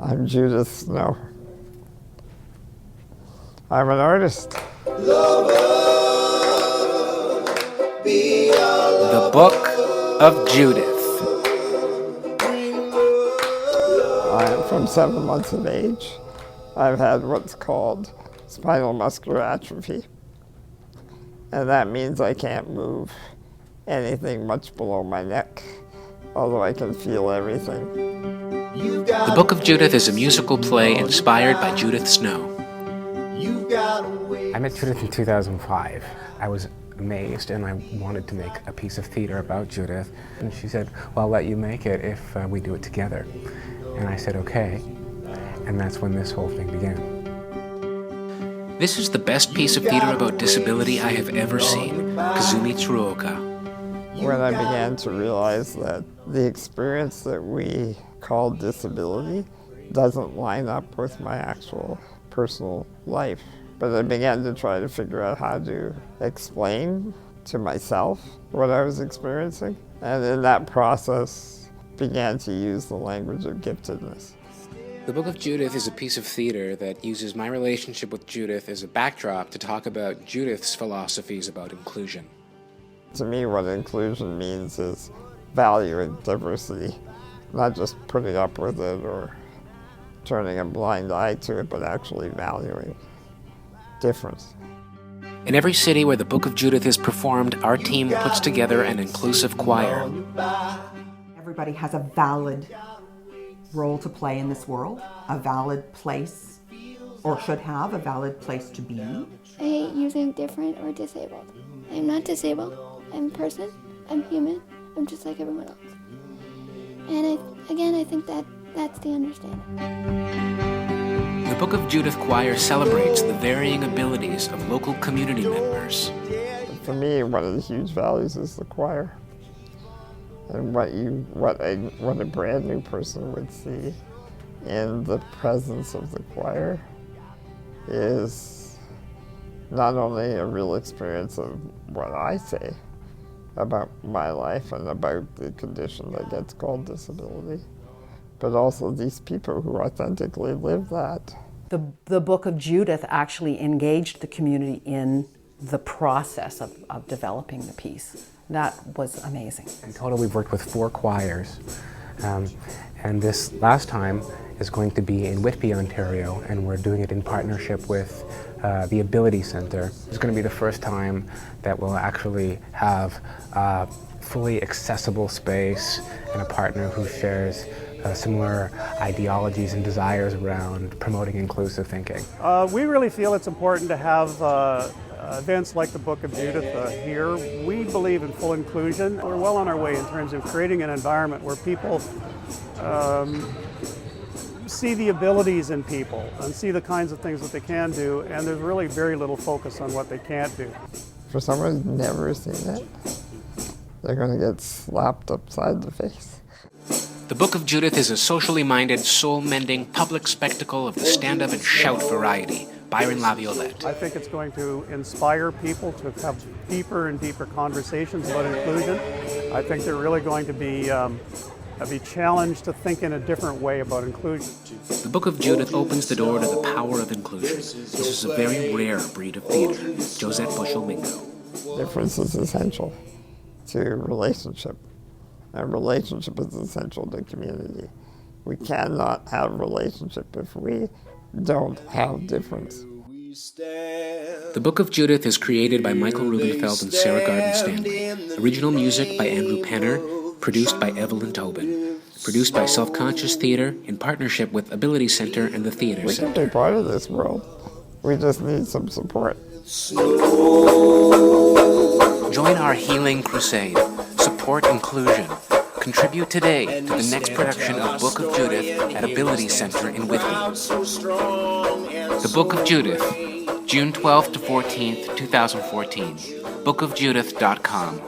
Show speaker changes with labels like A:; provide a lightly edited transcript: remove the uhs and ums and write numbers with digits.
A: I'm Judith Snow. I'm an artist.
B: The Book of Judith.
A: I am from 7 months of age. I've had what's called spinal muscular atrophy. And that means I can't move anything much below my neck, although I can feel everything.
B: The Book of Judith is a musical play inspired by Judith Snow.
C: I met Judith in 2005. I was amazed and I wanted to make a piece of theater about Judith. And she said, well, I'll let you make it if we do it together. And I said, okay. And that's when this whole thing began.
B: This is the best piece of theater about disability I have ever seen, Kazumi Tsuruoka.
A: When I began to realize that the experience that we call disability doesn't line up with my actual personal life. But I began to try to figure out how to explain to myself what I was experiencing. And in that process, began to use the language of giftedness.
B: The Book of Judith is a piece of theater that uses my relationship with Judith as a backdrop to talk about Judith's philosophies about inclusion.
A: To me, what inclusion means is valuing diversity, not just putting up with it or turning a blind eye to it, but actually valuing difference.
B: In every city where the Book of Judith is performed, our team puts together an inclusive choir.
D: Everybody has a valid role to play in this world, a valid place, or should have a valid place to be.
E: I hate using different or disabled. I'm not disabled. I'm a person. I'm human. I'm just like everyone else. And I think that's the understanding.
B: The Book of Judith choir celebrates the varying abilities of local community members.
A: For me, one of the huge values is the choir. And what a brand new person would see in the presence of the choir is not only a real experience of what I say about my life and about the condition that gets called disability, but also these people who authentically live that.
D: The Book of Judith actually engaged the community in the process of developing the piece. That was amazing.
C: In total, we've worked with 4 choirs. And this last time is going to be in Whitby, Ontario, and we're doing it in partnership with the Abilities Centre. It's going to be the first time that we'll actually have a fully accessible space and a partner who shares similar ideologies and desires around promoting inclusive thinking.
F: We really feel it's important to have events like the Book of Judith here. We believe in full inclusion. We're well on our way in terms of creating an environment where people see the abilities in people and see the kinds of things that they can do, and there's really very little focus on what they can't do.
A: For someone who's never seen it, they're going to get slapped upside the face.
B: The Book of Judith is a socially minded, soul-mending public spectacle of the stand-up and shout variety. Byron Laviolette.
F: I think it's going to inspire people to have deeper and deeper conversations about inclusion. I think they're really going to be challenged to think in a different way about inclusion.
B: The Book of Judith opens the door to the power of inclusion. This is a very rare breed of theater. Josette Bushel-Mingo.
A: Difference is essential to relationship, and relationship is essential to community. We cannot have relationship if we don't have difference.
B: The Book of Judith is created by Michael Rubenfeld and Sarah Garden Stanley. Original music by Andrew Penner, produced by Evelyn Tobin. Produced by Selfconscious Theatre in partnership with Abilities Centre and the Theatre
A: We
B: Centre.
A: can be part of this world. We just need some support.
B: Join our healing crusade. Support inclusion. Contribute today to the next production of Book of Judith at Abilities Centre in Whitby. The Book of Judith, June 12th to 14th, 2014. bookofjudith.com.